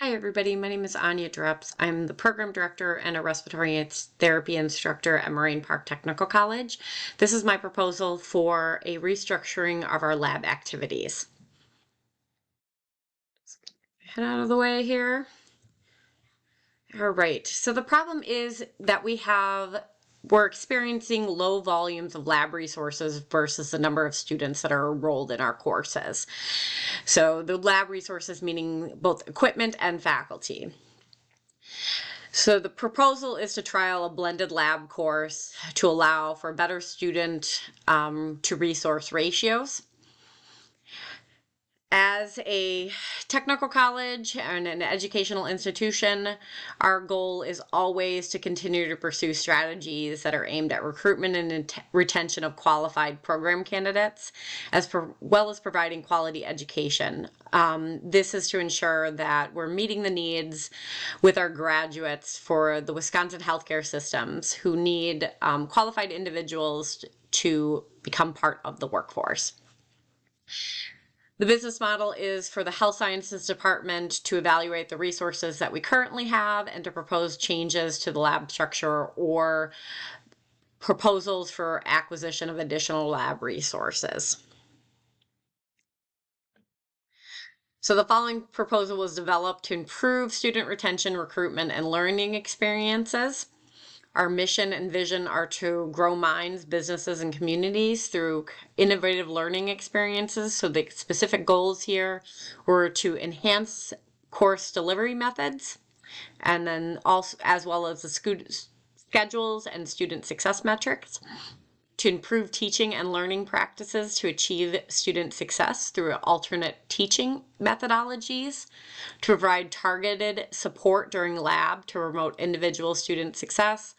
Hi everybody, my name is Anya Dreps. I'm the program director and a respiratory therapy instructor at Moraine Park Technical College. This is my proposal for a restructuring of our lab activities. Head out of the way here. All right, so the problem is that we're experiencing low volumes of lab resources versus the number of students that are enrolled in our courses. So the lab resources meaning both equipment and faculty. So the proposal is to trial a blended lab course to allow for better student to resource ratios. As a technical college and an educational institution, our goal is always to continue to pursue strategies that are aimed at recruitment and retention of qualified program candidates, as well as providing quality education. This is to ensure that we're meeting the needs with our graduates for the Wisconsin healthcare systems who need qualified individuals to become part of the workforce. The business model is for the Health Sciences Department to evaluate the resources that we currently have and to propose changes to the lab structure or proposals for acquisition of additional lab resources. So the following proposal was developed to improve student retention, recruitment, and learning experiences. Our mission and vision are to grow minds, businesses, and communities through innovative learning experiences. So the specific goals here were to enhance course delivery methods, and then also as well as the schedules and student success metrics, to improve teaching and learning practices to achieve student success through alternate teaching methodologies, to provide targeted support during lab to promote individual student success,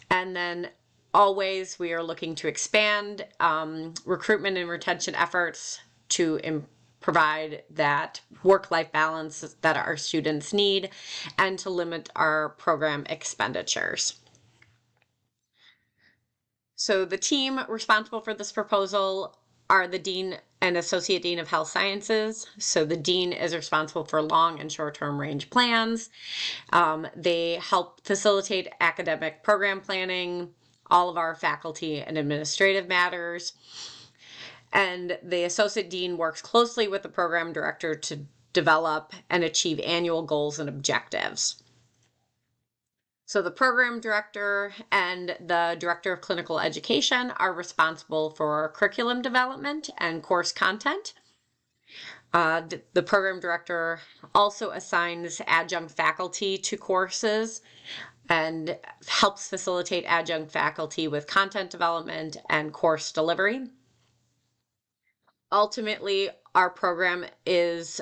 and then always we are looking to expand recruitment and retention efforts to provide that work-life balance that our students need and to limit our program expenditures. So the team responsible for this proposal are the Dean and Associate Dean of Health Sciences. So the Dean is responsible for long and short-term range plans. They help facilitate academic program planning, all of our faculty and administrative matters. And the Associate Dean works closely with the program director to develop and achieve annual goals and objectives. So the program director and the director of clinical education are responsible for curriculum development and course content. The program director also assigns adjunct faculty to courses and helps facilitate adjunct faculty with content development and course delivery. Ultimately, our program is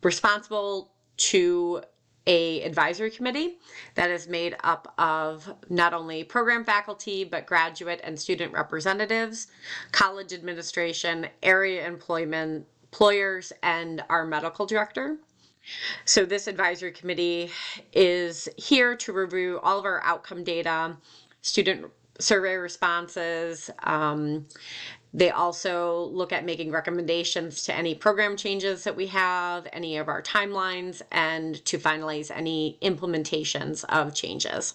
responsible to an advisory committee that is made up of not only program faculty, but graduate and student representatives, college administration, area employers, and our medical director. So this advisory committee is here to review all of our outcome data, student survey responses. They also look at making recommendations to any program changes that we have, any of our timelines, and to finalize any implementations of changes.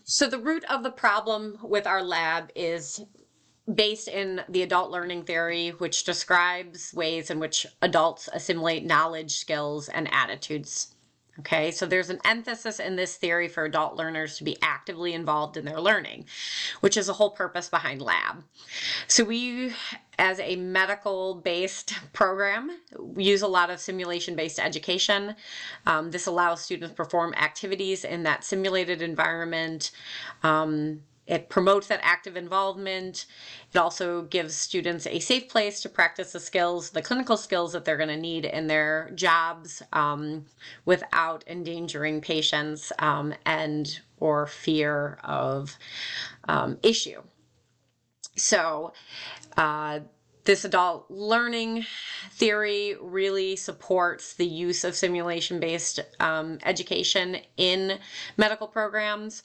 So the root of the problem with our lab is based in the adult learning theory, which describes ways in which adults assimilate knowledge, skills, and attitudes. Okay, so there's an emphasis in this theory for adult learners to be actively involved in their learning, which is the whole purpose behind lab. So we, as a medical-based program, we use a lot of simulation-based education. This allows students to perform activities in that simulated environment. It promotes that active involvement. It also gives students a safe place to practice the skills, the clinical skills that they're going to need in their jobs without endangering patients and or fear of issue. So This adult learning theory really supports the use of simulation-based education in medical programs,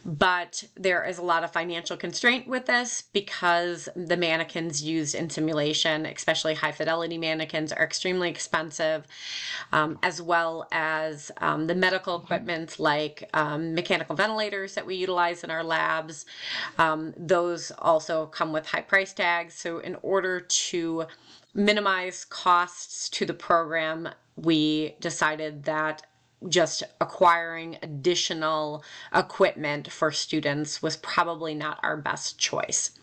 but there is a lot of financial constraint with this because the mannequins used in simulation, especially high-fidelity mannequins, are extremely expensive, as well as the medical equipment like mechanical ventilators that we utilize in our labs. Those also come with high price tags. So in order to minimize costs to the program, we decided that just acquiring additional equipment for students was probably not our best choice.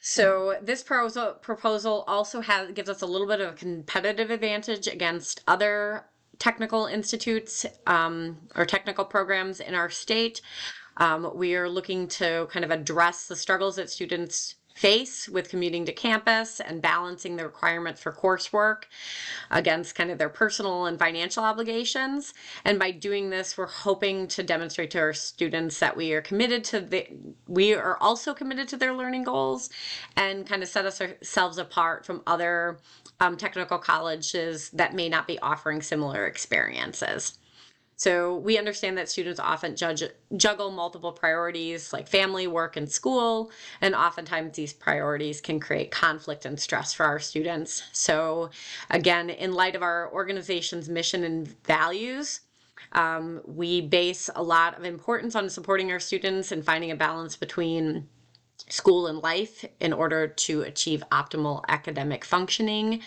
So this proposal also gives us a little bit of a competitive advantage against other technical institutes or technical programs in our state. We are looking to kind of address the struggles that students face with commuting to campus and balancing the requirements for coursework against kind of their personal and financial obligations. And by doing this, we're hoping to demonstrate to our students that we are also committed to their learning goals and kind of set ourselves apart from other technical colleges that may not be offering similar experiences. So we understand that students often juggle multiple priorities like family, work, and school, and oftentimes these priorities can create conflict and stress for our students. So again, in light of our organization's mission and values, we base a lot of importance on supporting our students and finding a balance between school and life in order to achieve optimal academic functioning.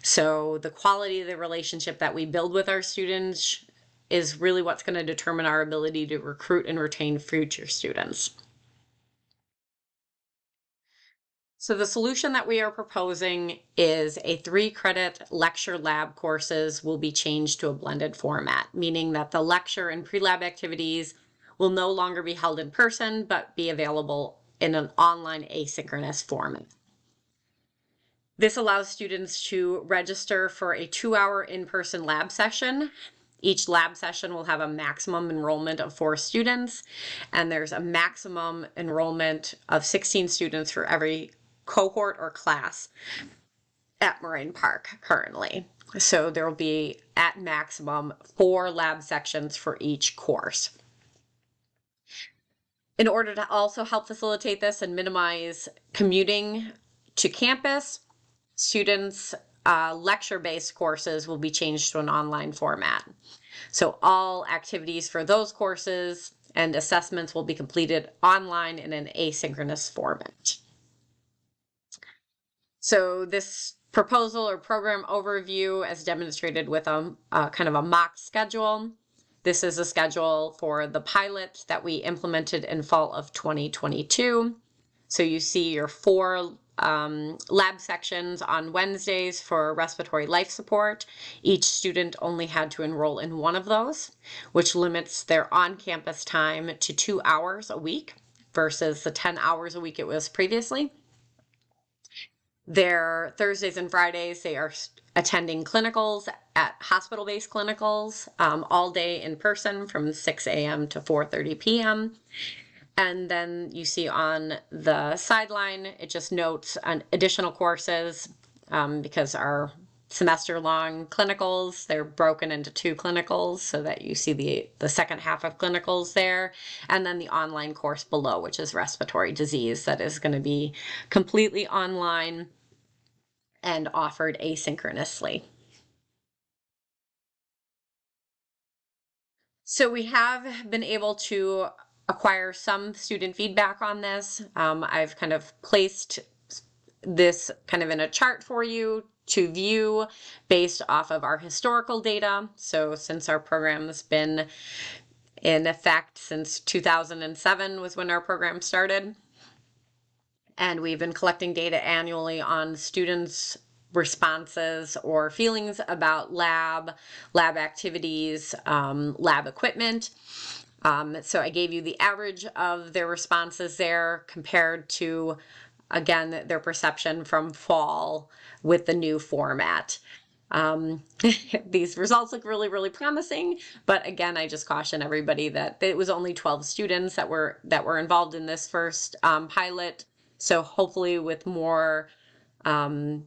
So the quality of the relationship that we build with our students is really what's going to determine our ability to recruit and retain future students. So the solution that we are proposing is a 3-credit lecture lab courses will be changed to a blended format, meaning that the lecture and pre-lab activities will no longer be held in person, but be available in an online asynchronous format. This allows students to register for a 2-hour in-person lab session. Each lab session will have a maximum enrollment of 4 students, and there's a maximum enrollment of 16 students for every cohort or class at Moraine Park currently. So there will be, at maximum, 4 lab sections for each course. In order to also help facilitate this and minimize commuting to campus, students' lecture-based courses will be changed to an online format. So all activities for those courses and assessments will be completed online in an asynchronous format. So this proposal or program overview as demonstrated with a kind of a mock schedule. This is a schedule for the pilot that we implemented in fall of 2022. So you see your 4 lab sections on Wednesdays for respiratory life support. Each student only had to enroll in one of those, which limits their on-campus time to 2 hours a week versus the 10 hours a week it was previously. Their Thursdays and Fridays, they are attending clinicals at hospital-based clinicals all day in person from 6 a.m. to 4:30 p.m. And then you see on the sideline, it just notes on additional courses because our semester-long clinicals, they're broken into 2 clinicals so that you see the second half of clinicals there. And then the online course below, which is respiratory disease, that is going to be completely online and offered asynchronously. So we have been able to acquire some student feedback on this. I've kind of placed this kind of in a chart for you to view based off of our historical data. So since our program has been in effect since 2007 was when our program started. And we've been collecting data annually on students' responses or feelings about lab activities, lab equipment. So I gave you the average of their responses there compared to, again, their perception from fall with the new format. These results look really, really promising, but again, I just caution everybody that it was only 12 students that were involved in this first pilot So hopefully with more, with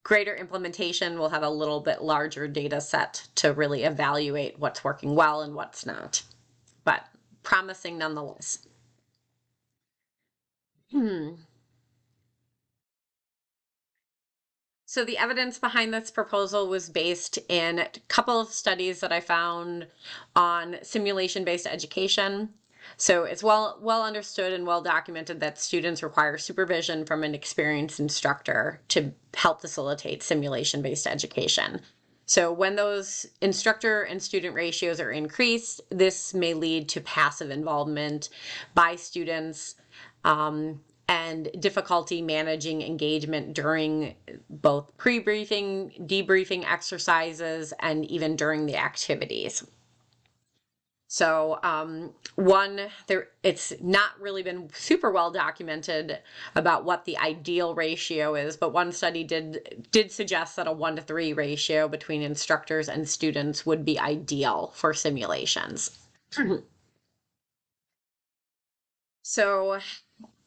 greater implementation, we'll have a little bit larger data set to really evaluate what's working well and what's not. But promising nonetheless. So the evidence behind this proposal was based in a couple of studies that I found on simulation-based education. So it's well understood and well documented that students require supervision from an experienced instructor to help facilitate simulation-based education. So when those instructor and student ratios are increased, this may lead to passive involvement by students, and difficulty managing engagement during both pre-briefing, debriefing exercises, and even during the activities. So it's not really been super well documented about what the ideal ratio is, but one study did suggest that a 1-to-3 ratio between instructors and students would be ideal for simulations. So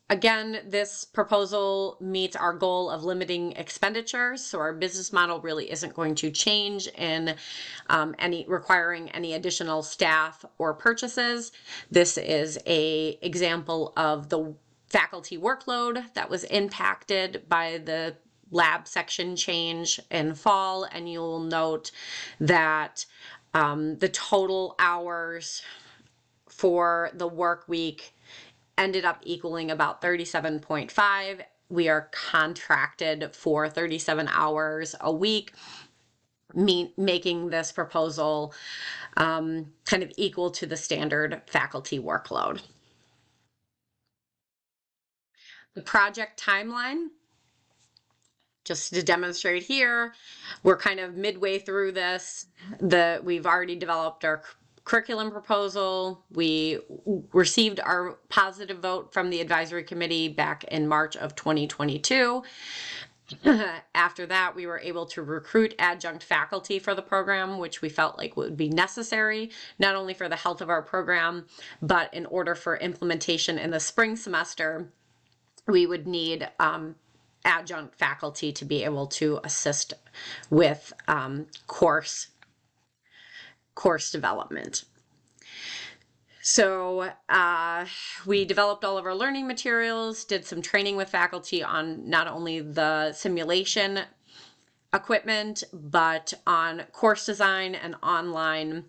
again, this proposal meets our goal of limiting expenditures, so our business model really isn't going to change in requiring any additional staff or purchases. This is an example of the faculty workload that was impacted by the lab section change in fall, and you'll note that the total hours for the work week ended up equaling about 37.5. We are contracted for 37 hours a week, making this proposal kind of equal to the standard faculty workload. The project timeline, just to demonstrate here, we're kind of midway through this. We've already developed our curriculum proposal. We received our positive vote from the advisory committee back in March of 2022. After that, we were able to recruit adjunct faculty for the program, which we felt like would be necessary, not only for the health of our program, but in order for implementation in the spring semester, we would need adjunct faculty to be able to assist with course development. So we developed all of our learning materials, did some training with faculty on not only the simulation equipment, but on course design and online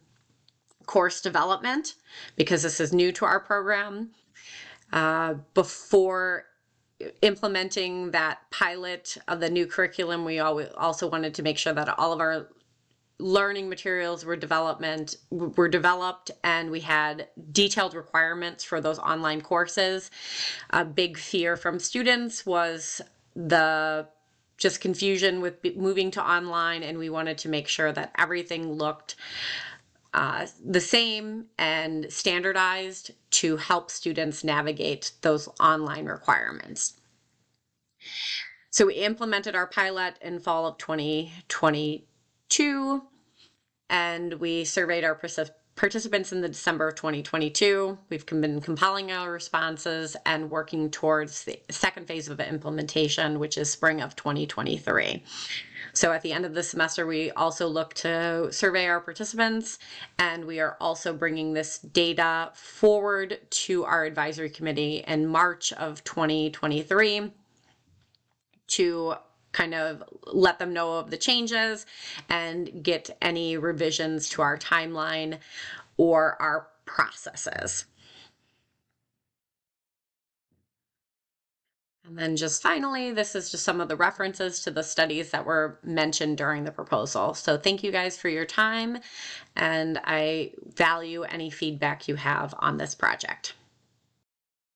course development, because this is new to our program. Before implementing that pilot of the new curriculum, we also wanted to make sure that all of our learning materials were developed, and we had detailed requirements for those online courses. A big fear from students was just confusion with moving to online, and we wanted to make sure that everything looked the same and standardized to help students navigate those online requirements. So we implemented our pilot in fall of 2022, and we surveyed our participants in the December of 2022. We've been compiling our responses and working towards the second phase of the implementation, which is spring of 2023. So at the end of the semester, we also look to survey our participants, and we are also bringing this data forward to our advisory committee in March of 2023 to kind of let them know of the changes and get any revisions to our timeline or our processes. And then just finally, this is just some of the references to the studies that were mentioned during the proposal. So thank you guys for your time, and I value any feedback you have on this project.